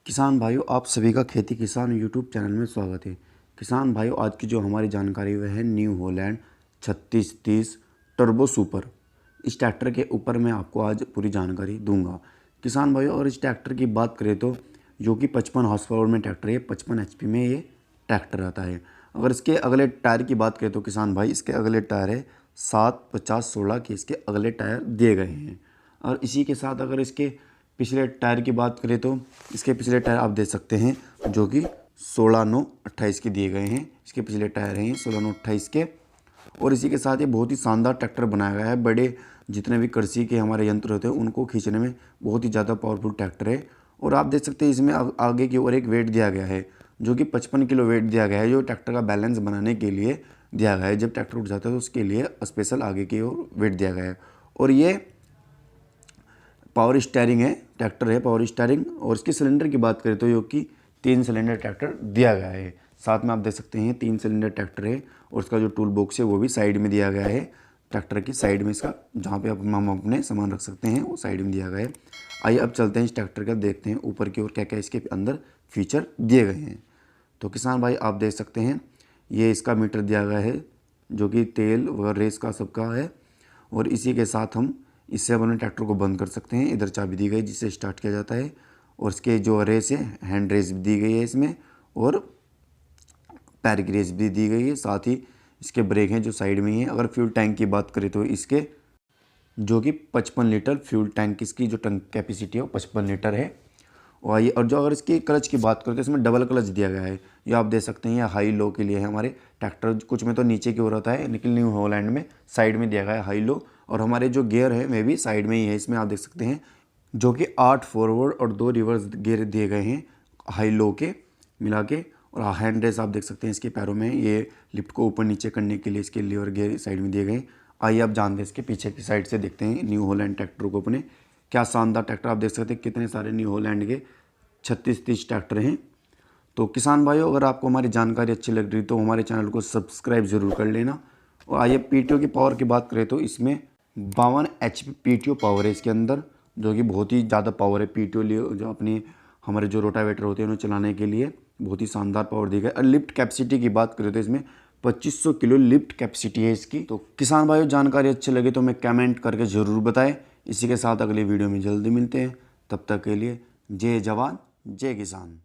किसान भाइयों, आप सभी का खेती किसान यूट्यूब चैनल में स्वागत है। किसान भाइयों, आज की जो हमारी जानकारी वह है न्यू हॉलैंड 3630 टर्बो सुपर। इस ट्रैक्टर के ऊपर मैं आपको आज पूरी जानकारी दूंगा। किसान भाइयों, और इस ट्रैक्टर की बात करें तो जो कि 55 हॉर्स पावर में ट्रैक्टर है, 55 HP में ये ट्रैक्टर आता है। अगर इसके अगले टायर की बात करें तो किसान भाई, इसके अगले टायर है 7, 50, 16 के इसके अगले टायर दिए गए हैं। और इसी के साथ अगर इसके पिछले टायर की बात करें तो इसके पिछले टायर आप देख सकते हैं जो कि 16, 9, 28 के दिए गए हैं। इसके पिछले टायर हैं 16, 9, 28 के। और इसी के साथ ये बहुत ही शानदार ट्रैक्टर बनाया गया है। बड़े जितने भी कृषि के हमारे यंत्र होते हैं उनको खींचने में बहुत ही ज़्यादा पावरफुल ट्रैक्टर है। और आप देख सकते हैं इसमें आगे की ओर एक वेट दिया गया है जो कि 55 किलो वेट दिया गया है, जो ट्रैक्टर का बैलेंस बनाने के लिए दिया गया है। जब ट्रैक्टर उठ जाता है तो उसके लिए स्पेशल आगे की ओर वेट दिया गया है। और ये पावर स्टीयरिंग है, ट्रैक्टर है पावर स्टीयरिंग। और इसके सिलेंडर की बात करें तो जो कि 3 सिलेंडर ट्रैक्टर दिया गया है। साथ में आप देख सकते हैं 3 सिलेंडर ट्रैक्टर है। और इसका जो टूल बॉक्स है वो भी साइड में दिया गया है। ट्रैक्टर की साइड में इसका जहाँ पे हम अपने सामान रख सकते हैं वो साइड में दिया गया है। आइए अब चलते हैं इस ट्रैक्टर का, देखते हैं ऊपर की ओर क्या क्या इसके अंदर फीचर दिए गए हैं। तो किसान भाई, आप देख सकते हैं ये इसका मीटर दिया गया है जो कि तेल व रेस का सबका है। और इसी के साथ हम इससे अपने ट्रैक्टर को बंद कर सकते हैं। इधर चाबी दी गई जिससे स्टार्ट किया जाता है। और इसके जो रेस है, हैंड रेस भी दी गई है इसमें, और पैर की रेस भी दी गई है। साथ ही इसके ब्रेक हैं जो साइड में ही है। अगर फ्यूल टैंक की बात करें तो इसके जो कि 55 लीटर फ्यूल टैंक, इसकी जो टैंक कैपेसिटी है वो 55 लीटर है। और ये, और जो अगर इसकी क्लच की बात करें तो इसमें डबल क्लच दिया गया है। ये आप देख सकते हैं, ये हाई लो के लिए है हमारे ट्रैक्टर। कुछ में तो नीचे की ओर होता है, लेकिन न्यू हॉलैंड में साइड में दिया गया है हाई लो। और हमारे जो गियर है वे भी साइड में ही है। इसमें आप देख सकते हैं जो कि 8 फॉरवर्ड और 2 रिवर्स गियर दिए गए हैं हाई लो के मिला के। और हैंड रेस आप देख सकते हैं इसके पैरों में, ये लिफ्ट को ऊपर नीचे करने के लिए इसके लीवर गियर साइड में दिए गए। आइए आप जानते हैं इसके पीछे की साइड से देखते हैं न्यू हॉलैंड ट्रैक्टर को अपने। क्या शानदार ट्रैक्टर, आप देख सकते हैं कितने सारे न्यू हॉलैंड के 3630 ट्रैक्टर हैं। तो किसान भाइयों, अगर आपको हमारी जानकारी अच्छी लग रही तो हमारे चैनल को सब्सक्राइब ज़रूर कर लेना। और आइए पीटीओ की पावर की बात करें तो इसमें 52 HP पीटीओ पावर है इसके अंदर, जो कि बहुत ही ज़्यादा पावर है। पीटीओ लिए जो अपनी हमारे जो रोटावेटर होते हैं उन्हें चलाने के लिए बहुत ही शानदार पावर दी गई। और लिफ्ट कैपेसिटी की बात करें तो इसमें 2500 किलो लिफ्ट कैपेसिटी है इसकी। तो किसान भाइयों, जानकारी अच्छी लगे तो हमें कमेंट करके ज़रूर बताएं। इसी के साथ अगली वीडियो में जल्दी मिलते हैं। तब तक के लिए जय जवान जय किसान।